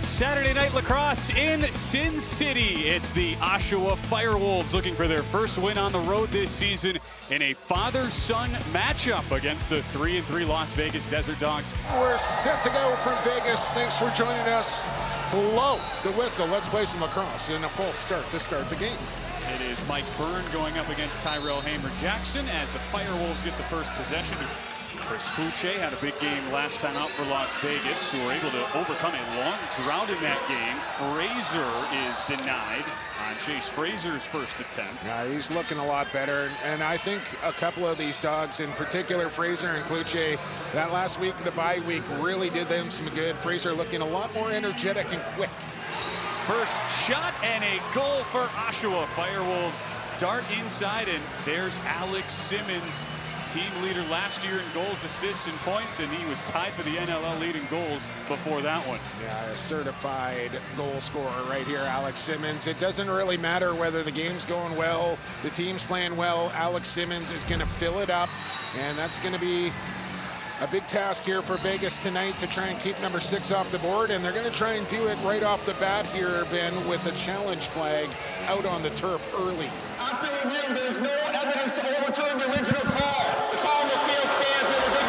Saturday night lacrosse in Sin City. It's the Oshawa FireWolves looking for their first win on the road this season in a father-son matchup against the 3-3 Las Vegas Desert Dogs. We're set to go from Vegas. Thanks for joining us. Blow the whistle. Let's play some lacrosse in a full start to start the game. It is Mike Byrne going up against Tyrell Hamer-Jackson as the FireWolves get the first possession. Chris Kluche had a big game last time out for Las Vegas, who were able to overcome a long drought in that game. Fraser is denied on Chase Fraser's first attempt. Yeah, he's looking a lot better, and I think a couple of these dogs, in particular Fraser and Kluche, that last week, the bye week, really did them some good. Fraser looking a lot more energetic and quick. First shot and a goal for Oshawa. FireWolves dart inside, and there's Alex Simmons, team leader last year in goals, assists, and points, and he was tied for the NLL lead in goals before that one. Yeah, a certified goal scorer right here, Alex Simmons. It doesn't really matter whether the game's going well, the team's playing well. Alex Simmons is going to fill it up, and that's going to be a big task here for Vegas tonight to try and keep number 6 off the board, and they're going to try and do it right off the bat here, Ben, with a challenge flag out on the turf early. After review, there is no evidence to overturn the original call. The call in the field stands in the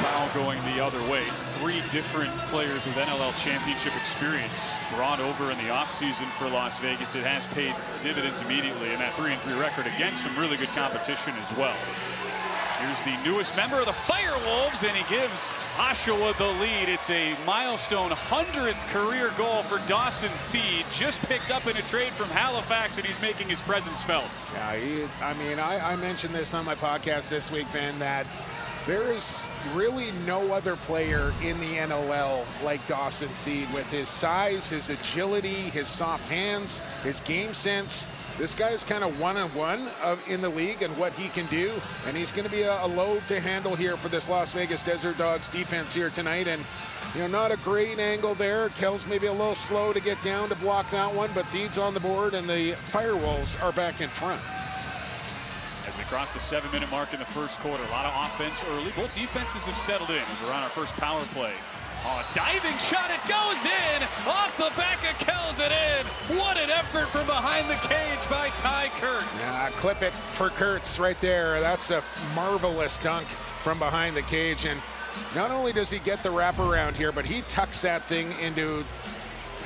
Foul going the other way. 3 different players with NLL championship experience brought over in the offseason for Las Vegas. It has paid dividends immediately, and that 3-3 record against some really good competition as well. Here's the newest member of the FireWolves, and he gives Oshawa the lead. It's a milestone 100th career goal for Dawson Theede, just picked up in a trade from Halifax, and he's making his presence felt. Yeah, I mentioned this on my podcast this week, Ben, that there is really no other player in the NLL like Dawson Theede, with his size, his agility, his soft hands, his game sense. This guy's kind of one-on-one in the league and what he can do, and he's going to be a load to handle here for this Las Vegas Desert Dogs defense here tonight. And, you know, not a great angle there. Kell's maybe a little slow to get down to block that one, but Theede's on the board, and the FireWolves are back in front. As we cross the 7-minute mark in the first quarter, a lot of offense early. Both defenses have settled in as we're on our first power play. Oh, diving shot, it goes in! Off the back of Kells, it in! What an effort from behind the cage by Ty Kurtz. Yeah, clip it for Kurtz right there. That's a marvelous dunk from behind the cage, and not only does he get the wraparound here, but he tucks that thing into,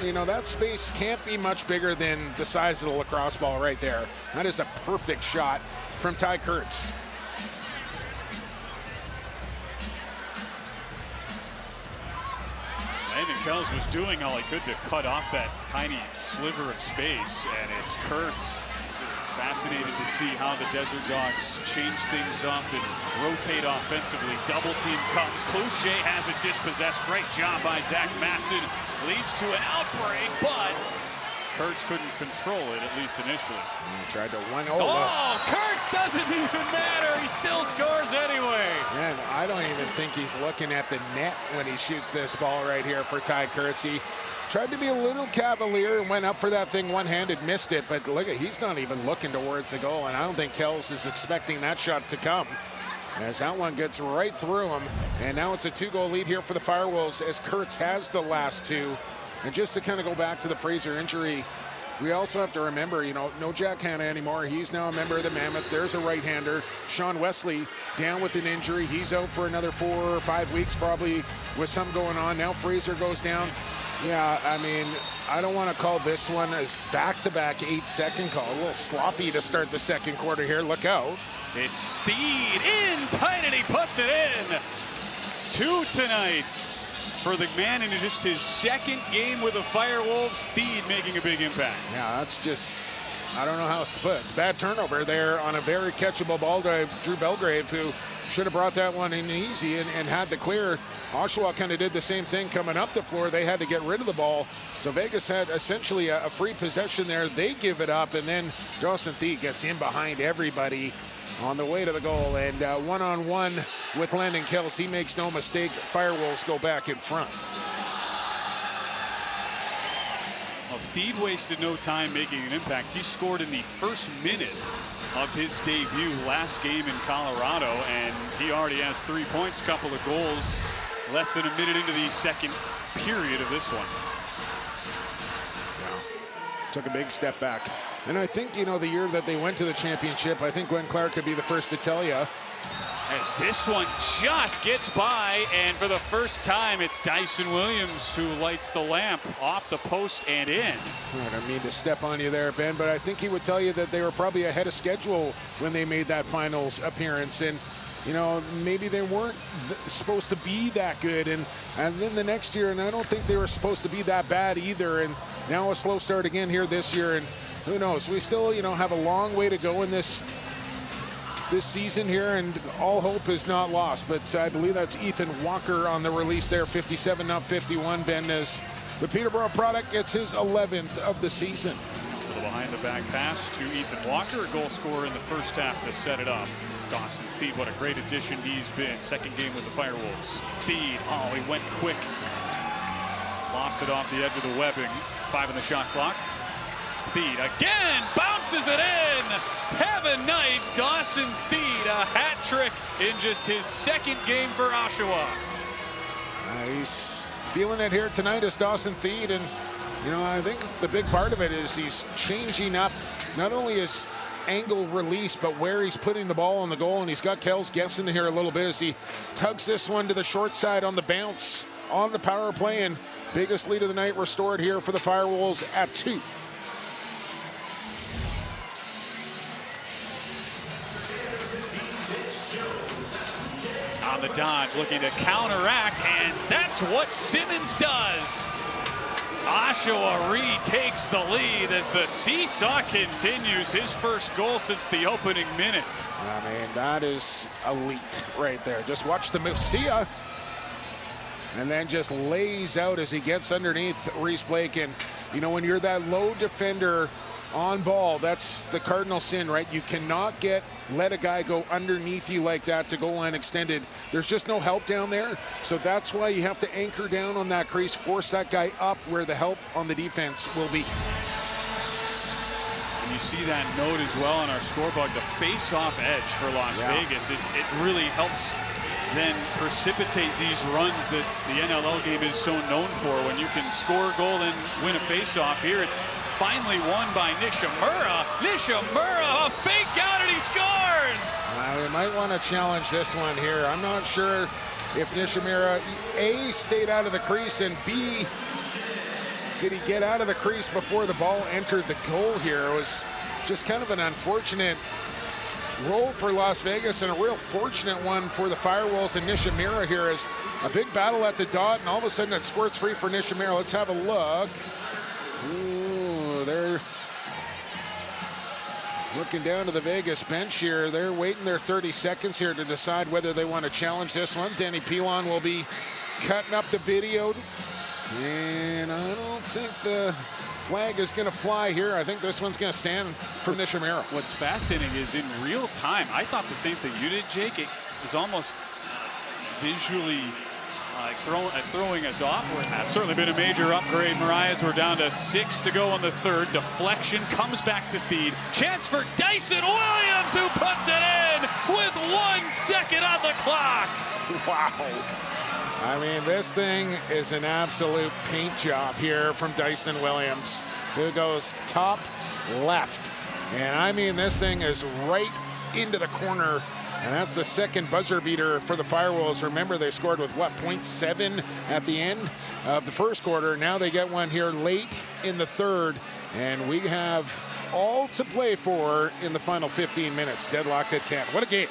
you know, that space can't be much bigger than the size of the lacrosse ball right there. That is a perfect shot from Ty Kurtz. Landon Kells was doing all he could to cut off that tiny sliver of space, and it's Kurtz. Fascinated to see how the Desert Dogs change things up and rotate offensively. Double team comes. Kluche has it dispossessed. Great job by Zach Masson. Leads to an outbreak, but Kurtz couldn't control it, at least initially. He tried to one. Oh, Kurtz doesn't even matter. He still scores anyway. Man, I don't even think he's looking at the net when he shoots this ball right here for Ty Kurtz. He tried to be a little cavalier and went up for that thing one-handed, missed it, but look at, he's not even looking towards the goal, and I don't think Kells is expecting that shot to come, as that one gets right through him. And now it's a 2-goal lead here for the FireWolves, as Kurtz has the last 2. And just to kind of go back to the Fraser injury, we also have to remember, you know, no Jack Hanna anymore. He's now a member of the Mammoth. There's a right-hander. Sean Wesley down with an injury. He's out for another 4 or 5 weeks, probably with some going on. Now Fraser goes down. Yeah, I mean, I don't want to call this one as back-to-back 8-second call. A little sloppy to start the second quarter here. Look out. It's Theede in tight, and he puts it in. 2 tonight for the man in just his second game with the FireWolves. Theede making a big impact. Yeah, that's just, I don't know how else to put it. It's a bad turnover there on a very catchable ball to Drew Belgrave, who should have brought that one in easy and had the clear. Oshawa kind of did the same thing coming up the floor. They had to get rid of the ball. So Vegas had essentially a free possession there. They give it up, and then Dawson Theede gets in behind everybody on the way to the goal, and one-on-one with Landon Kells. He makes no mistake. FireWolves go back in front. Well, Theede wasted no time making an impact. He scored in the first minute of his debut last game in Colorado, and he already has 3 points, couple of goals, less than a minute into the second period of this one. took a big step back. And I think, you know, the year that they went to the championship, I think Glenn Clark could be the first to tell you. As this one just gets by, and for the first time, it's Dyson Williams who lights the lamp off the post and in. I don't mean to step on you there, Ben, but I think he would tell you that they were probably ahead of schedule when they made that finals appearance. And, you know, maybe they weren't supposed to be that good. And then the next year, and I don't think they were supposed to be that bad either. And now a slow start again here this year. And who knows? We still, you know, have a long way to go in this season here, and all hope is not lost. But I believe that's Ethan Walker on the release there, 57, not 51. Ben, as the Peterborough product gets his 11th of the season. A little behind the back pass to Ethan Walker, a goal scorer in the first half to set it up. Dawson Theede, what a great addition he's been. Second game with the FireWolves. Theede, oh, he went quick. Lost it off the edge of the webbing. 5 on the shot clock. Theede again bounces it in. Heaven night, Dawson Theede, a hat trick in just his second game for Oshawa. He's feeling it here tonight as Dawson Theede, and you know, I think the big part of it is he's changing up not only his angle release, but where he's putting the ball on the goal. And he's got Kells guessing here a little bit as he tugs this one to the short side on the bounce on the power play, and biggest lead of the night restored here for the FireWolves at 2. On the dodge, looking to counteract, and that's what Simmons does. Oshawa retakes the lead as the Seesaw continues his first goal since the opening minute. I mean, that is elite right there. Just watch the move. See ya. And then just lays out as he gets underneath Reese Blake. And, you know, when you're that low defender on ball, that's the cardinal sin, right? You cannot let a guy go underneath you like that to goal line extended. There's just no help down there. So that's why you have to anchor down on that crease, force that guy up where the help on the defense will be. And you see that note as well on our scoreboard, the face-off edge for Las Vegas. It really helps then precipitate these runs that the NLL game is so known for. When you can score a goal and win a face-off, here it's finally won by Nishimura. Nishimura, a fake out, and he scores! We might want to challenge this one here. I'm not sure if Nishimura, A, stayed out of the crease, and B, did he get out of the crease before the ball entered the goal here? It was just kind of an unfortunate roll for Las Vegas, and a real fortunate one for the FireWolves and Nishimura here, as a big battle at the dot, and all of a sudden it squirts free for Nishimura. Let's have a look. Ooh, they're looking down to the Vegas bench here. They're waiting their 30 seconds here to decide whether they want to challenge this one. Danny Pilon will be cutting up the video, and I don't think the flag is going to fly here. I think this one's going to stand for Nishimura. What's fascinating is in real time, I thought the same thing you did, Jake. It was almost visually throwing us off. That's certainly been a major upgrade. Mariah's, we're down to 6 to go in the third. Deflection comes back to Theede. Chance for Dyson Williams, who puts it in with 1 second on the clock. Wow. I mean, this thing is an absolute paint job here from Dyson Williams, who goes top left. And I mean, this thing is right into the corner. And that's the second buzzer beater for the FireWolves. Remember, they scored with, what, 0.7 at the end of the first quarter. Now they get one here late in the third. And we have all to play for in the final 15 minutes. Deadlocked at 10. What a game.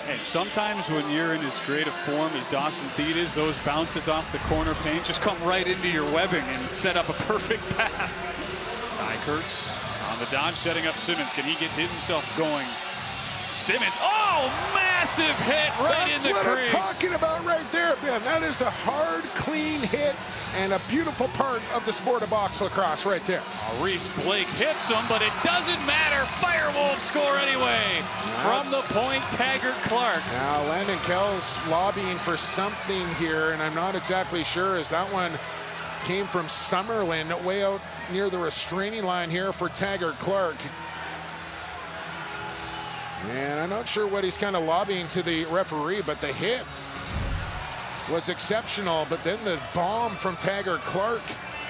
And sometimes when you're in as great a form as Dawson Theede is, those bounces off the corner paint just come right into your webbing and set up a perfect pass. Ty Kurtz on the dodge, setting up Simmons. Can he get himself going? Simmons, oh, massive hit right in the crease. That's what I'm talking about right there, Ben. That is a hard, clean hit and a beautiful part of the sport of box lacrosse right there. Reese Blake hits him, but it doesn't matter. FireWolves score anyway. From the point, Taggart Clark. Now Landon Kells lobbying for something here, and I'm not exactly sure, as that one came from Summerlin way out near the restraining line here for Taggart Clark. And I'm not sure what he's kind of lobbying to the referee, but the hit was exceptional. But then the bomb from Taggart Clark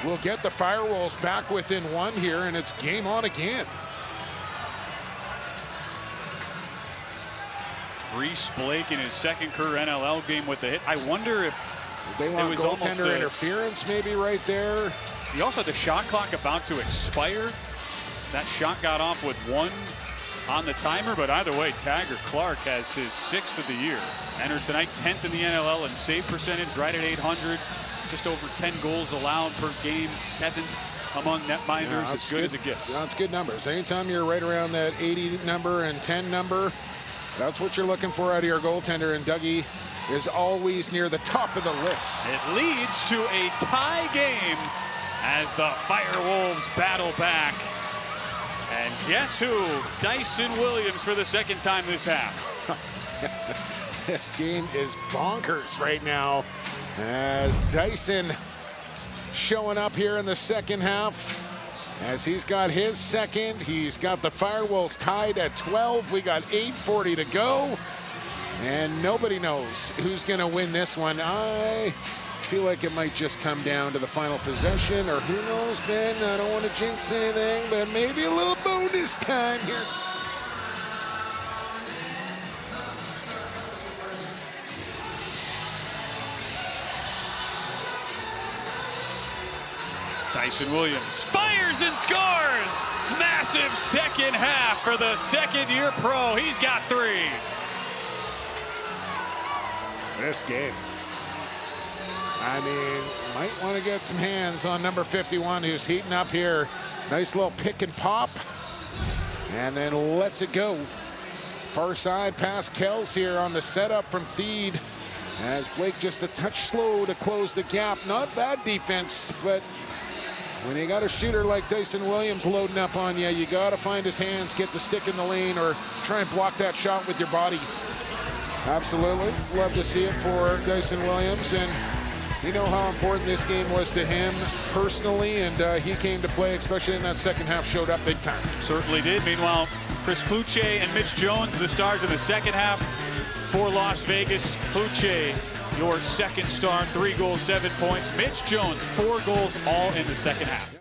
will get the FireWolves back within one here, and it's game on again. Reese Blake in his second career NLL game with the hit. I wonder if they want it was goaltender interference maybe right there. He also had the shot clock about to expire. That shot got off with 1 on the timer, but either way, Tagger Clark has his 6th of the year. Entered tonight 10th in the NLL in save percentage, right at 800. Just over 10 goals allowed per game, 7th among netminders. Yeah, as good as it gets. That's good numbers. Anytime you're right around that 80 number and 10 number, that's what you're looking for out of your goaltender, and Dougie is always near the top of the list. It leads to a tie game as the FireWolves battle back. And guess who? Dyson Williams for the second time this half. This game is bonkers right now as Dyson showing up here in the second half. As he's got his second, he's got the FireWolves tied at 12. We got 8:40 to go, and nobody knows who's going to win this one. I feel like it might just come down to the final possession, or who knows, Ben? I don't want to jinx anything, but maybe a little bonus time here. Dyson Williams fires and scores! Massive second half for the second-year pro. He's got 3. This game, I mean, might want to get some hands on number 51 who's heating up here. Nice little pick and pop, and then lets it go. Far side past Kells here on the setup from Theede, as Blake just a touch slow to close the gap. Not bad defense, but when you got a shooter like Dyson Williams loading up on you, you got to find his hands, get the stick in the lane, or try and block that shot with your body. Absolutely. Love to see it for Dyson Williams, and you know how important this game was to him personally, and he came to play, especially in that second half, showed up big time. Certainly did. Meanwhile, Chris Kluche and Mitch Jones, the stars in the second half for Las Vegas. Kluche, your second star, 3 goals, 7 points. Mitch Jones, 4 goals, all in the second half.